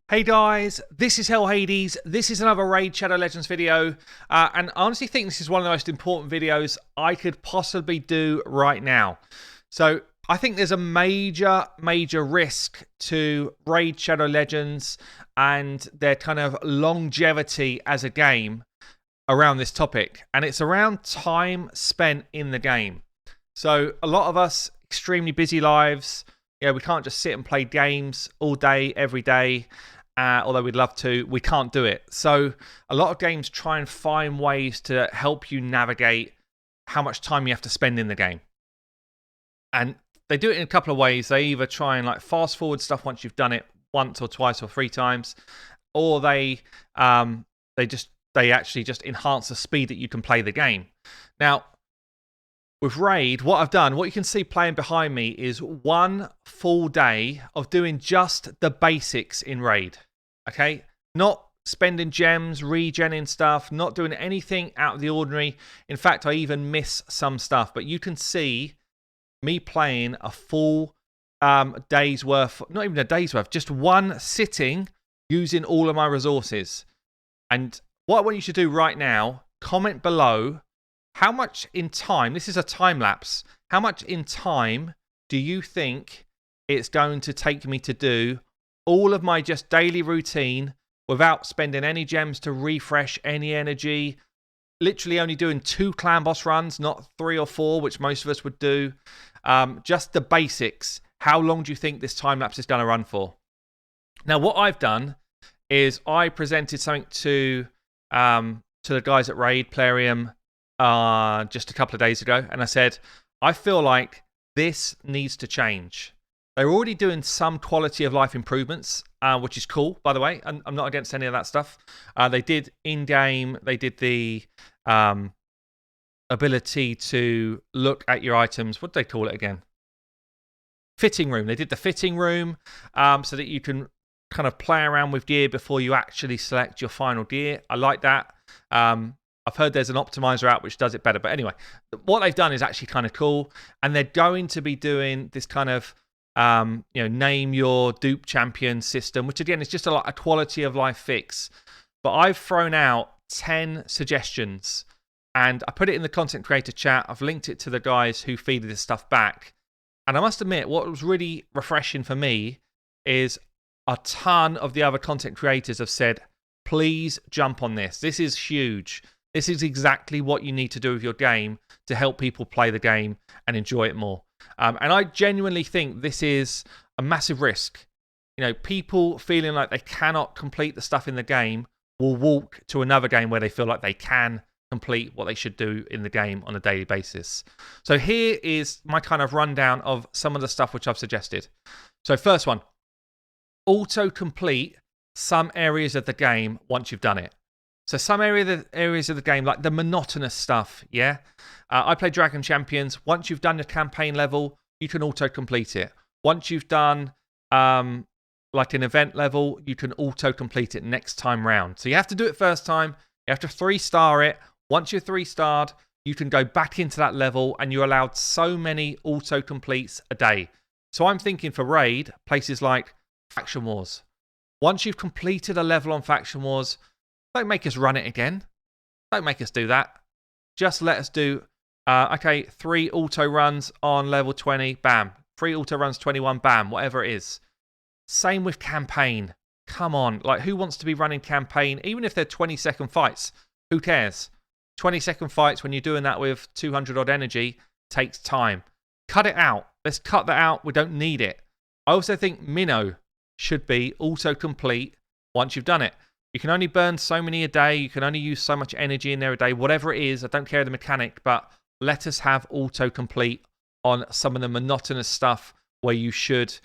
Hey guys, this is Hell Hades. This is another Raid Shadow Legends video, and I honestly think this is one of the most important videos I could possibly do right now. So I think there's a major risk to Raid Shadow Legends and their kind of longevity as a game around this topic, and it's around time spent in the game. So a lot of us, extremely busy lives, we can't just sit and play games all day, every day. Although we'd love to, we can't do it. So a lot of games try and find ways to help you navigate how much time you have to spend in the game. And they do it in a couple of ways. They either try and fast forward stuff once you've done it once or twice or three times, or they actually just enhance the speed that you can play the game. Now, with Raid, what I've done, what you can see playing behind me is one full day of doing just the basics in Raid. Okay? Not spending gems, regenning stuff, not doing anything out of the ordinary. In fact, I even miss some stuff. But you can see me playing a full day's worth, not even a day's worth, just one sitting using all of my resources. And what I want you to do right now, comment below how much in time, this is a time lapse, how much in time do you think it's going to take me to do all of my just daily routine without spending any gems to refresh any energy, literally only doing 2 clan boss runs, not 3 or 4, which most of us would do. Just the basics. How long do you think this time lapse is going to run for? Now, what I've done is I presented something to the guys at Raid Plarium just a couple of days ago, and I said, I feel like this needs to change. They're already doing some quality of life improvements, which is cool, by the way. I'm not against any of that stuff. They did in-game, they did the ability to look at your items. What did they call it again? Fitting room. They did the fitting room so that you can kind of play around with gear before you actually select your final gear. I like that. I've heard there's an optimizer out which does it better. But anyway, what they've done is actually kind of cool. And they're going to be doing this kind of, name your dupe champion system, which again is just a quality of life fix. But I've thrown out 10 suggestions and I put it in the content creator chat. I've linked it to the guys who feeded this stuff back. And I must admit, what was really refreshing for me is a ton of the other content creators have said, please jump on this. This is huge. This is exactly what you need to do with your game to help people play the game and enjoy it more. And I genuinely think this is a massive risk. People feeling like they cannot complete the stuff in the game will walk to another game where they feel like they can complete what they should do in the game on a daily basis. So here is my kind of rundown of some of the stuff which I've suggested. So first one, auto-complete some areas of the game once you've done it. So some areas of the game, like the monotonous stuff, yeah? I play Dragon Champions. Once you've done your campaign level, you can auto-complete it. Once you've done like an event level, you can auto-complete it next time round. So you have to do it first time. You have to 3-star it. Once you're 3-starred, you can go back into that level and you're allowed so many auto-completes a day. So I'm thinking for Raid, places like Faction Wars. Once you've completed a level on Faction Wars, don't make us run it again. Don't make us do that. Just let us do, 3 auto runs on level 20, bam. 3 auto runs, 21, bam, whatever it is. Same with campaign. Come on, who wants to be running campaign, even if they're 20-second fights? Who cares? 20-second fights when you're doing that with 200 odd energy takes time. Cut it out. Let's cut that out. We don't need it. I also think Minnow should be auto-complete once you've done it. You can only burn so many a day. You can only use so much energy in there a day. Whatever it is, I don't care the mechanic, but let us have auto-complete on some of the monotonous stuff where you should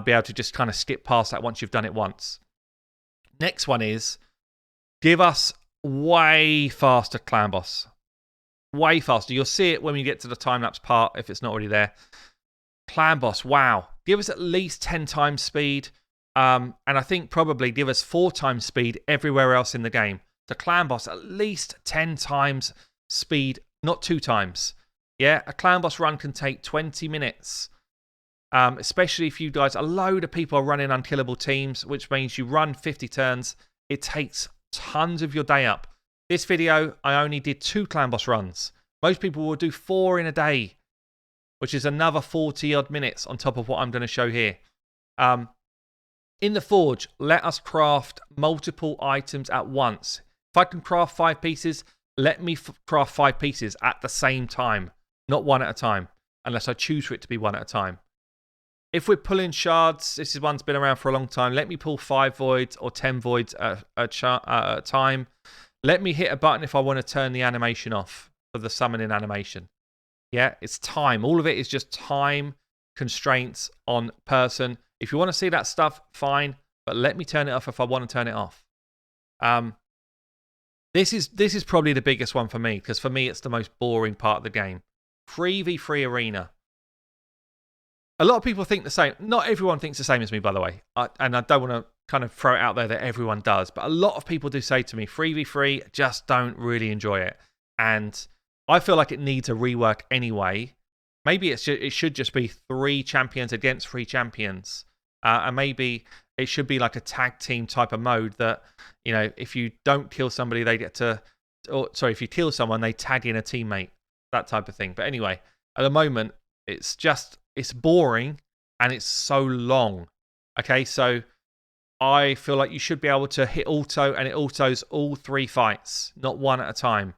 be able to just kind of skip past that once you've done it once. Next one is give us way faster clan boss. Way faster. You'll see it when we get to the time-lapse part if it's not already there. Clan boss, wow. Give us at least 10 times speed. And I think probably give us 4 times speed everywhere else in the game. The clan boss, at least 10 times speed, not 2 times. Yeah, a clan boss run can take 20 minutes. especially if you guys, a load of people are running unkillable teams, which means you run 50 turns. It takes tons of your day up. This video, I only did 2 clan boss runs. Most people will do 4 in a day, which is another 40 odd minutes on top of what I'm going to show here. In the forge, let us craft multiple items at once. If I can craft 5 pieces, let me craft 5 pieces at the same time, not one at a time, unless I choose for it to be one at a time. If we're pulling shards, this is one's been around for a long time, let me pull 5 voids or 10 voids at a time. Let me hit a button if I want to turn the animation off for the summoning animation. Yeah, it's time. All of it is just time constraints on person. If you want to see that stuff, fine, but let me turn it off if I want to turn it off. This is probably the biggest one for me, because for me it's the most boring part of the game. 3v3 arena. A lot of people think the same. Not everyone thinks the same as me, by the way. And I don't want to kind of throw it out there that everyone does, but a lot of people do say to me, 3v3, just don't really enjoy it. And I feel like it needs a rework anyway. Maybe it should just be 3 champions against 3 champions. And maybe it should be like a tag team type of mode that, you know, if you don't kill somebody, they get to... if you kill someone, they tag in a teammate. That type of thing. But anyway, at the moment, it's boring and it's so long. Okay, so I feel like you should be able to hit auto and it autos all 3 fights, not one at a time.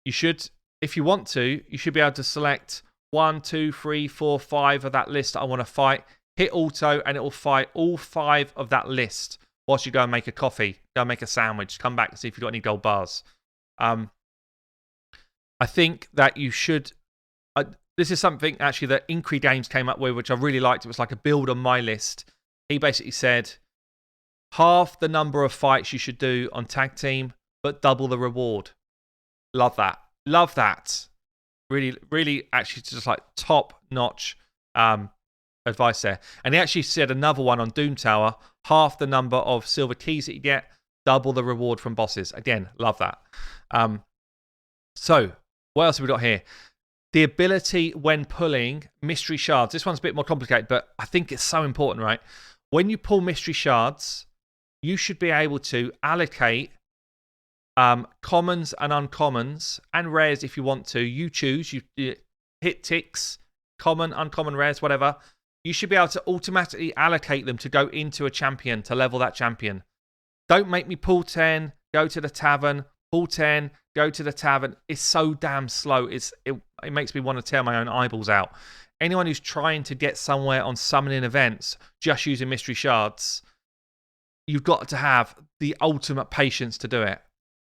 You should, if you want to, you should be able to select 1, 2, 3, 4, 5 of that list that I want to fight. Hit auto and it will fight all 5 of that list whilst you go and make a coffee, go and make a sandwich, come back and see if you've got any gold bars. I think that you should... this is something actually that Incree Games came up with, which I really liked. It was like a build on my list. He basically said, half the number of fights you should do on tag team, but double the reward. Love that. Love that. Really, really actually just like top-notch advice there. And he actually said another one on Doom Tower, half the number of silver keys that you get, double the reward from bosses. Again, love that. So, what else have we got here? The ability when pulling mystery shards. This one's a bit more complicated, but I think it's so important, right? When you pull mystery shards, you should be able to allocate commons and uncommons and rares if you want to. You choose. You hit ticks, common, uncommon, rares, whatever. You should be able to automatically allocate them to go into a champion, to level that champion. Don't make me pull 10, go to the tavern, pull 10, go to the tavern. It's so damn slow. It makes me want to tear my own eyeballs out. Anyone who's trying to get somewhere on summoning events just using mystery shards, you've got to have the ultimate patience to do it.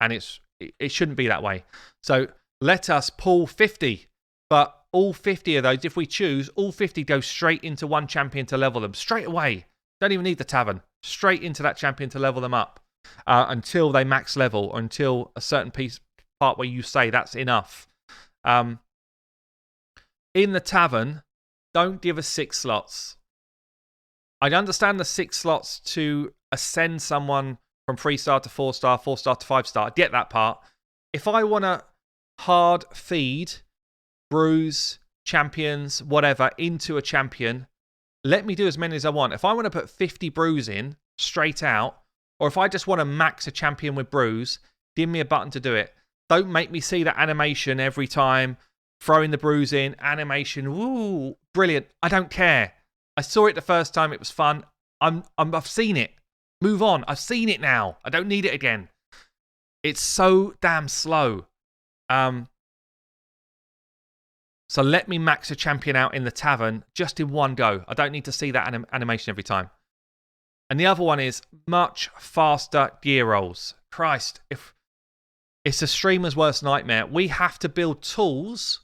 And it shouldn't be that way. So let us pull 50. But all 50 of those, if we choose, all 50 go straight into one champion to level them. Straight away. Don't even need the tavern. Straight into that champion to level them up. Until they max level, or until a certain part where you say that's enough. In the tavern, don't give us 6 slots. I understand the 6 slots to ascend someone from 3-star to 4-star, 4-star to 5-star. I get that part. If I want to hard feed, bruise, champions, whatever, into a champion, let me do as many as I want. If I want to put 50 brews in straight out, or if I just want to max a champion with brews, give me a button to do it. Don't make me see that animation every time. Throwing the brews in, animation, woo, brilliant. I don't care. I saw it the first time. It was fun. I've seen it. Move on. I've seen it now. I don't need it again. It's so damn slow. So let me max a champion out in the tavern just in one go. I don't need to see that animation every time. And the other one is much faster gear rolls. Christ, if it's a streamer's worst nightmare. We have to build tools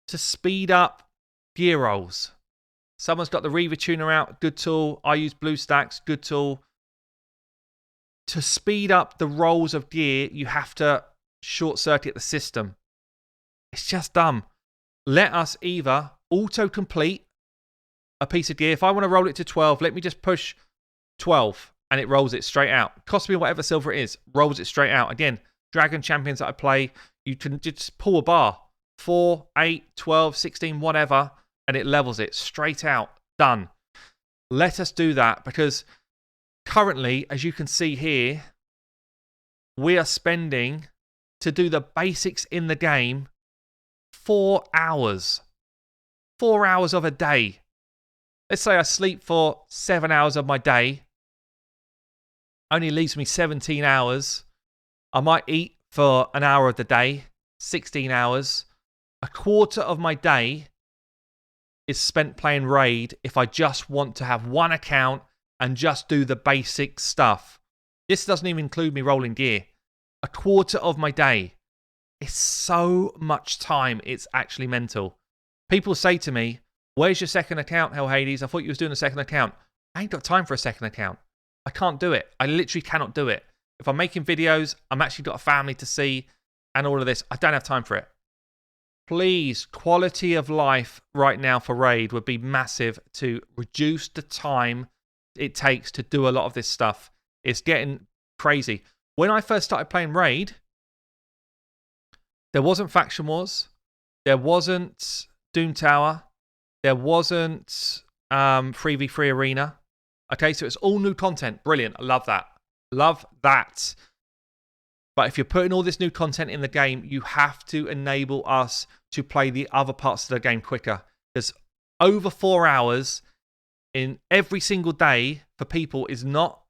to speed up gear rolls. Someone's got the Reaver Tuner out, good tool. I use BlueStacks, good tool. To speed up the rolls of gear, you have to short circuit the system. It's just dumb. Let us either auto-complete a piece of gear. If I want to roll it to 12, let me just push 12 and it rolls it straight out. Cost me whatever silver it is, rolls it straight out. Again, Dragon Champions that I play, you can just pull a bar. 4, 8, 12, 16, whatever, and it levels it straight out. Done. Let us do that, because currently, as you can see here, we are spending, to do the basics in the game, 4 hours. 4 hours of a day. Let's say I sleep for 7 hours of my day. Only leaves me 17 hours. I might eat for an hour of the day, 16 hours. A quarter of my day is spent playing Raid if I just want to have one account and just do the basic stuff. This doesn't even include me rolling gear. A quarter of my day. It's so much time, it's actually mental. People say to me, where's your second account, Hell Hades? I thought you was doing a second account. I ain't got time for a second account. I can't do it. I literally cannot do it. If I'm making videos, I'm actually got a family to see and all of this. I don't have time for it. Please, quality of life right now for Raid would be massive to reduce the time it takes to do a lot of this stuff. It's getting crazy. When I first started playing Raid, there wasn't Faction Wars. There wasn't Doom Tower. There wasn't 3v3 Arena. Okay, so it's all new content. Brilliant. I love that. Love that. But if you're putting all this new content in the game, you have to enable us to play the other parts of the game quicker. Because over 4 hours in every single day for people is not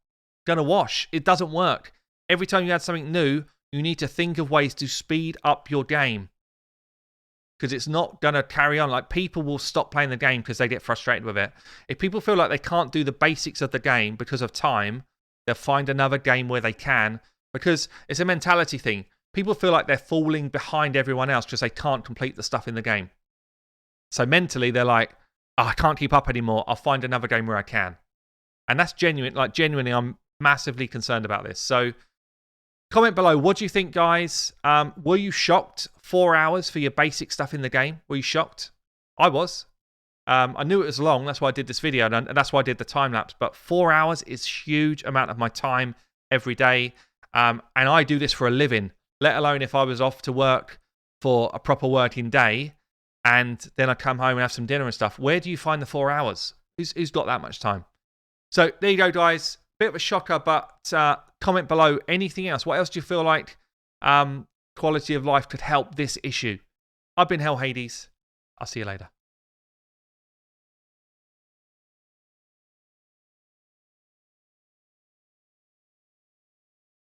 going to wash. It doesn't work. Every time you add something new, you need to think of ways to speed up your game. Because it's not going to carry on. Like, people will stop playing the game because they get frustrated with it. If people feel like they can't do the basics of the game because of time, they'll find another game where they can. Because it's a mentality thing. People feel like they're falling behind everyone else because they can't complete the stuff in the game. So mentally, they're like, oh, I can't keep up anymore. I'll find another game where I can. And that's genuine. Like, genuinely, I'm massively concerned about this. So comment below. What do you think, guys? Were you shocked? 4 hours for your basic stuff in the game? Were you shocked? I was. I knew it was long. That's why I did this video. And that's why I did the time lapse. But 4 hours is a huge amount of my time every day. And I do this for a living, let alone if I was off to work for a proper working day and then I come home and have some dinner and stuff. Where do you find the 4 hours? Who's got that much time? So there you go, guys. Bit of a shocker, but comment below anything else. What else do you feel like quality of life could help this issue? I've been Hell Hades. I'll see you later.